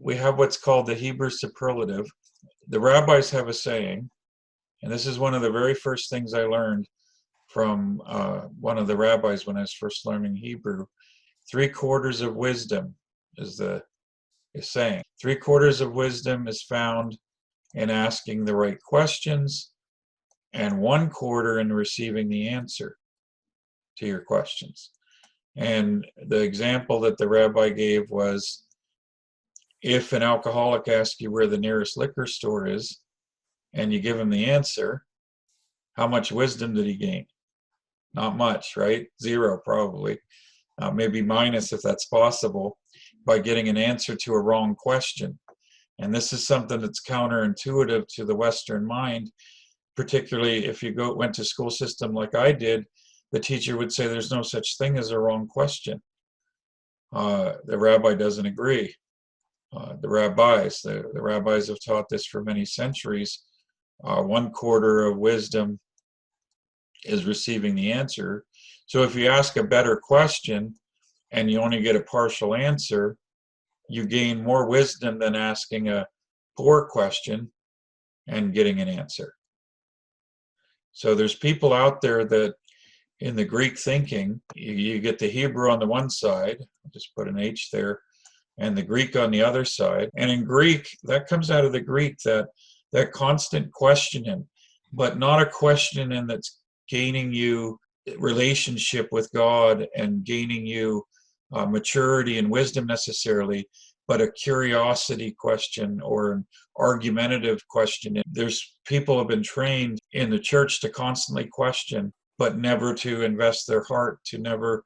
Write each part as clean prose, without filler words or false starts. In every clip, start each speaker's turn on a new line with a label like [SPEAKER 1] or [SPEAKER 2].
[SPEAKER 1] we have what's called the Hebrew Superlative. The rabbis have a saying, and this is one of the very first things I learned from one of the rabbis when I was first learning Hebrew. 3/4 of wisdom is the saying. 3/4 of wisdom is found in asking the right questions, and 1/4 in receiving the answer to your questions. And the example that the rabbi gave was, if an alcoholic asks you where the nearest liquor store is and you give him the answer, how much wisdom did he gain? Not much, right? Zero, probably. Maybe minus, if that's possible, by getting an answer to a wrong question. And this is something that's counterintuitive to the Western mind, particularly if you went to school system like I did. The teacher would say there's no such thing as a wrong question. The rabbi doesn't agree. The rabbis have taught this for many centuries. 1/4 of wisdom is receiving the answer. So if you ask a better question and you only get a partial answer, you gain more wisdom than asking a poor question and getting an answer. So there's people out there that in the Greek thinking, you get the Hebrew on the one side, I'll just put an H there, and the Greek on the other side. And in Greek, that comes out of the Greek, that constant questioning, but not a questioning that's gaining you relationship with God and gaining you maturity and wisdom necessarily, but a curiosity question or an argumentative question. There's people have been trained in the church to constantly question, but never to invest their heart, to never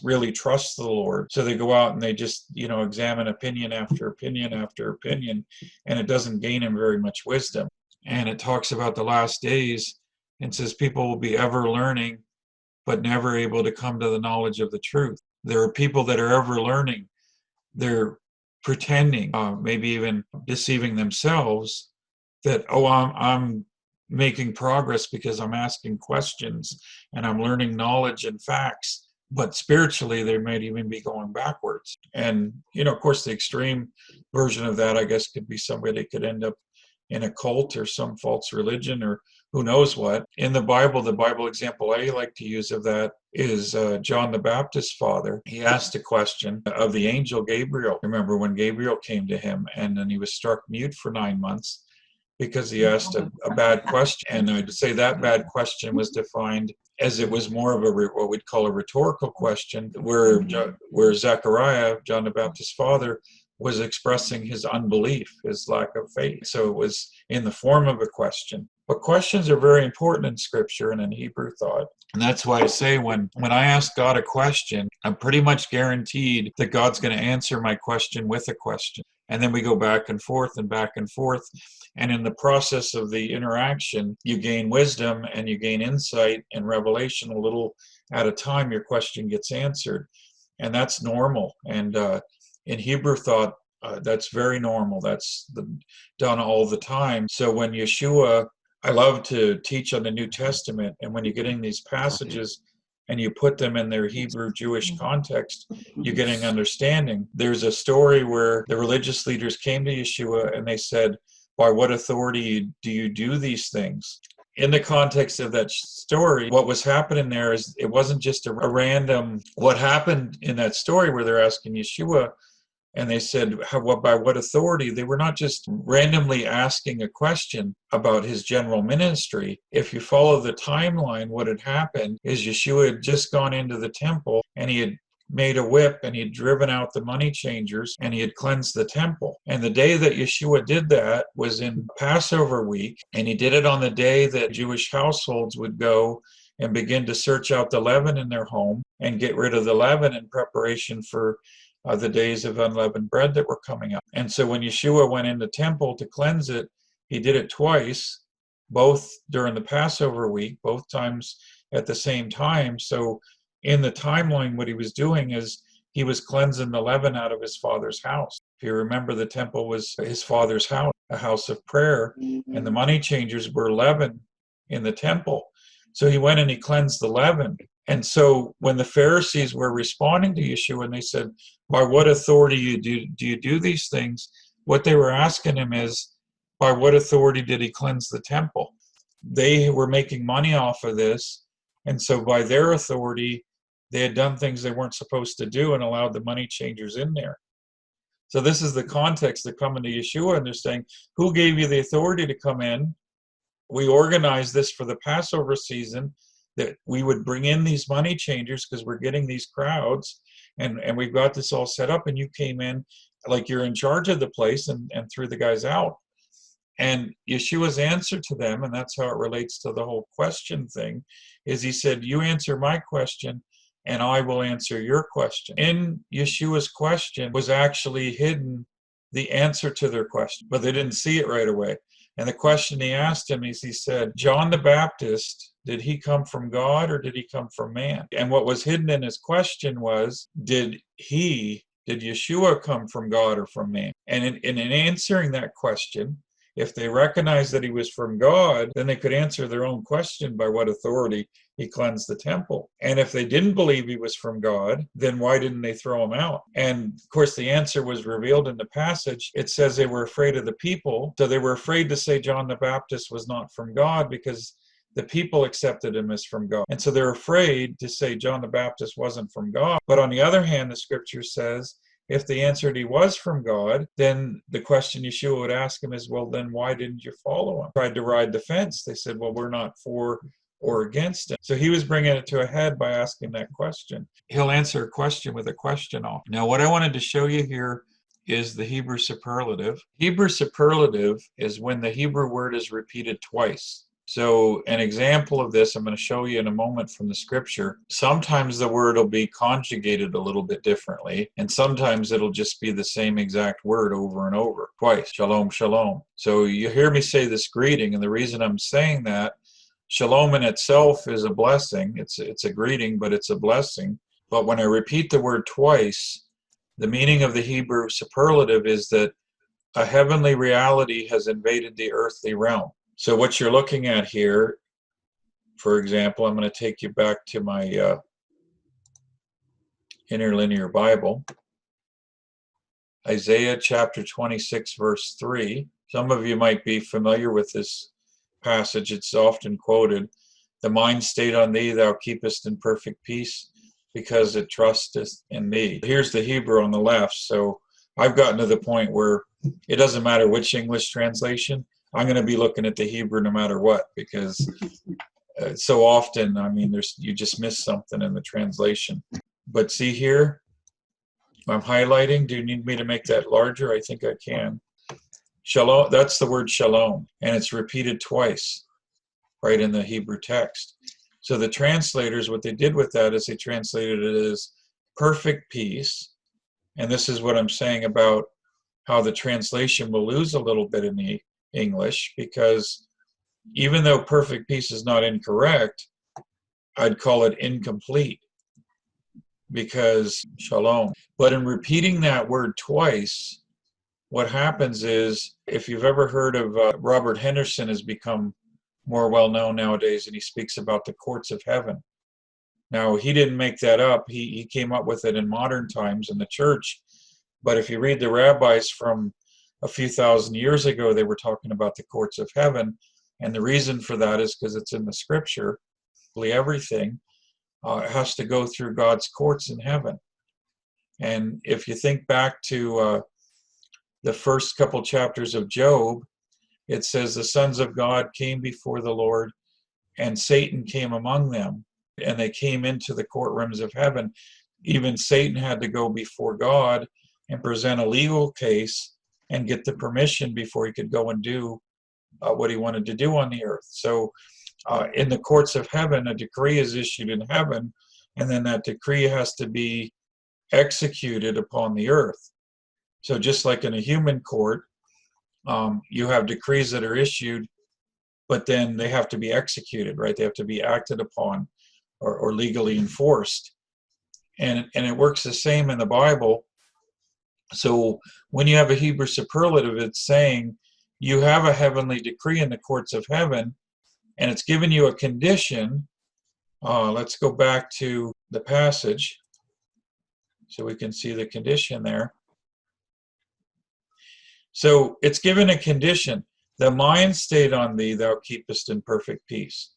[SPEAKER 1] really trust the Lord. So they go out and they just, examine opinion after opinion after opinion, and it doesn't gain them very much wisdom. And it talks about the last days and says people will be ever learning, but never able to come to the knowledge of the truth. There are people that are ever learning. They're pretending, maybe even deceiving themselves that, I'm making progress because I'm asking questions and I'm learning knowledge and facts, but spiritually they might even be going backwards. And of course the extreme version of that, I guess, could be somebody could end up in a cult or some false religion or who knows what. In the Bible example I like to use of that is John the Baptist's father. He asked a question of the angel Gabriel. Remember when Gabriel came to him and then he was struck mute for 9 months because he asked a bad question. And I'd say that bad question was defined as it was more of what we'd call a rhetorical question, where Zechariah, John the Baptist's father, was expressing his unbelief, his lack of faith. So it was in the form of a question. But questions are very important in Scripture and in Hebrew thought. And that's why I say when I ask God a question, I'm pretty much guaranteed that God's going to answer my question with a question. And then we go back and forth and back and forth. And in the process of the interaction, you gain wisdom and you gain insight and revelation a little at a time. Your question gets answered. And that's normal. And in Hebrew thought, that's very normal. That's done all the time. So when Yeshua, I love to teach on the New Testament, and when you're getting these passages and you put them in their Hebrew Jewish context, you're getting understanding. There's a story where the religious leaders came to Yeshua and they said, by what authority do you do these things? In the context of that story, what was happening there is it wasn't just a random, what happened in that story where they're asking Yeshua, and they said, by what authority? They were not just randomly asking a question about his general ministry. If you follow the timeline, what had happened is Yeshua had just gone into the temple and he had made a whip and he had driven out the money changers and he had cleansed the temple. And the day that Yeshua did that was in Passover week, and he did it on the day that Jewish households would go and begin to search out the leaven in their home and get rid of the leaven in preparation for the days of unleavened bread that were coming up. And so when Yeshua went in the temple to cleanse it, he did it twice, both during the Passover week, both times at the same time. So in the timeline, what he was doing is he was cleansing the leaven out of his father's house. If you remember, the temple was his father's house, a house of prayer, and the money changers were leaven in the temple. So he went and he cleansed the leaven. And so when the Pharisees were responding to Yeshua and they said, by what authority do you do these things? What they were asking him is, by what authority did he cleanse the temple? They were making money off of this, and so by their authority, they had done things they weren't supposed to do and allowed the money changers in there. So this is the context they're coming to Yeshua, and they're saying, who gave you the authority to come in? We organized this for the Passover season, that we would bring in these money changers because we're getting these crowds, and we've got this all set up, and you came in like you're in charge of the place and threw the guys out. And Yeshua's answer to them, and that's how it relates to the whole question thing, is he said, you answer my question and I will answer your question. In Yeshua's question was actually hidden the answer to their question, but they didn't see it right away. And the question he asked him is, he said, John the Baptist, did he come from God or did he come from man? And what was hidden in his question was, did Yeshua come from God or from man? And in answering that question, if they recognized that he was from God, then they could answer their own question, by what authority he cleansed the temple. And if they didn't believe he was from God, then why didn't they throw him out? And of course, the answer was revealed in the passage. It says they were afraid of the people. So they were afraid to say John the Baptist was not from God because the people accepted him as from God. And so they're afraid to say John the Baptist wasn't from God. But on the other hand, the scripture says, if they answered he was from God, then the question Yeshua would ask him is, well, then why didn't you follow him? Tried to ride the fence. They said, well, we're not for or against him. So he was bringing it to a head by asking that question. He'll answer a question with a question off. Now, what I wanted to show you here is the Hebrew superlative. Hebrew superlative is when the Hebrew word is repeated twice. So an example of this, I'm going to show you in a moment from the scripture. Sometimes the word will be conjugated a little bit differently, and sometimes it'll just be the same exact word over and over, twice. Shalom, shalom. So you hear me say this greeting, and the reason I'm saying that, shalom in itself is a blessing. It's a greeting, but it's a blessing. But when I repeat the word twice, the meaning of the Hebrew superlative is that a heavenly reality has invaded the earthly realm. So what you're looking at here, for example, I'm going to take you back to my interlinear Bible. Isaiah chapter 26, verse 3. Some of you might be familiar with this passage. It's often quoted. The mind stayed on thee, thou keepest in perfect peace, because it trusteth in thee. Here's the Hebrew on the left. So I've gotten to the point where it doesn't matter which English translation. I'm going to be looking at the Hebrew no matter what, because so often, I mean, you just miss something in the translation. But see here, I'm highlighting. Do you need me to make that larger? I think I can. Shalom, that's the word shalom, and it's repeated twice right in the Hebrew text. So the translators, what they did with that is they translated it as perfect peace. And this is what I'm saying about how the translation will lose a little bit in the English, because even though perfect peace is not incorrect, I'd call it incomplete, because shalom. But in repeating that word twice, what happens is, if you've ever heard of Robert Henderson has become more well known nowadays, and he speaks about the courts of heaven. Now, he didn't make that up. He came up with it in modern times in the church. But if you read the rabbis from a few thousand years ago, they were talking about the courts of heaven. And the reason for that is because it's in the scripture. Everything has to go through God's courts in heaven. And if you think back to the first couple chapters of Job, it says the sons of God came before the Lord, and Satan came among them, and they came into the courtrooms of heaven. Even Satan had to go before God and present a legal case and get the permission before he could go and do what he wanted to do on the earth. So in the courts of heaven, a decree is issued in heaven, and then that decree has to be executed upon the earth. So just like in a human court, you have decrees that are issued, but then they have to be executed, right? They have to be acted upon or legally enforced. And it works the same in the Bible. So when you have a Hebrew superlative, it's saying you have a heavenly decree in the courts of heaven, and it's given you a condition. Let's go back to the passage. So we can see the condition there. So it's given a condition. The mind stayed on thee, thou keepest in perfect peace.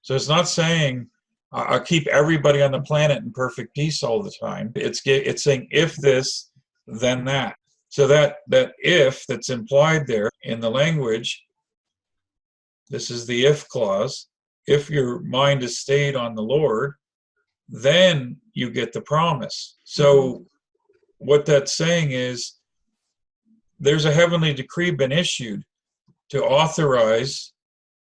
[SPEAKER 1] So it's not saying I'll keep everybody on the planet in perfect peace all the time. It's saying if this, then that. So that if that's implied there in the language, this is the if clause. If your mind is stayed on the Lord, then you get the promise. So what that's saying is there's a heavenly decree been issued to authorize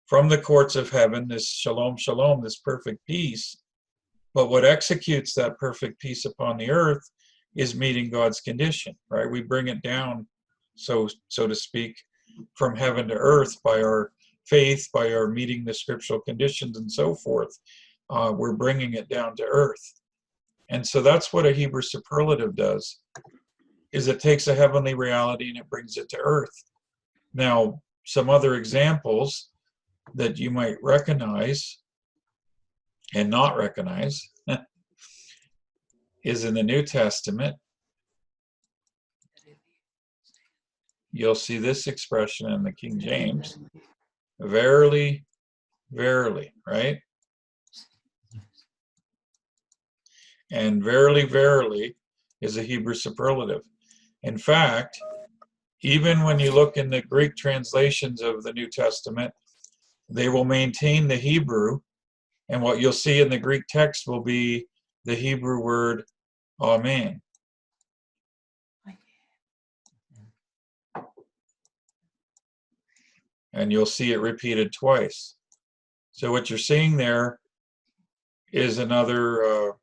[SPEAKER 1] from the courts of heaven this shalom, shalom, this perfect peace. But what executes that perfect peace upon the earth is meeting God's condition, right? We bring it down, so to speak, from heaven to earth by our faith, by our meeting the scriptural conditions and so forth. We're bringing it down to earth. And so that's what a Hebrew superlative does, is it takes a heavenly reality and it brings it to earth. Now, some other examples that you might recognize and not recognize is in the New Testament. You'll see this expression in the King James. Verily, verily, right? And verily, verily is a Hebrew superlative. In fact, even when you look in the Greek translations of the New Testament, they will maintain the Hebrew, and what you'll see in the Greek text will be the Hebrew word amen. And you'll see it repeated twice. So what you're seeing there is another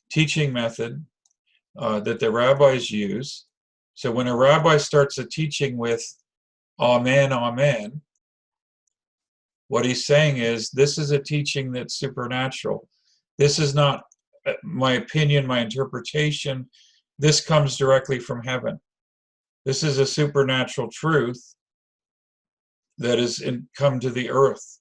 [SPEAKER 1] teaching method that the rabbis use. So when a rabbi starts a teaching with amen, amen, what he's saying is this is a teaching that's supernatural. This is not my opinion, my interpretation. This comes directly from heaven. This is a supernatural truth that has come to the earth.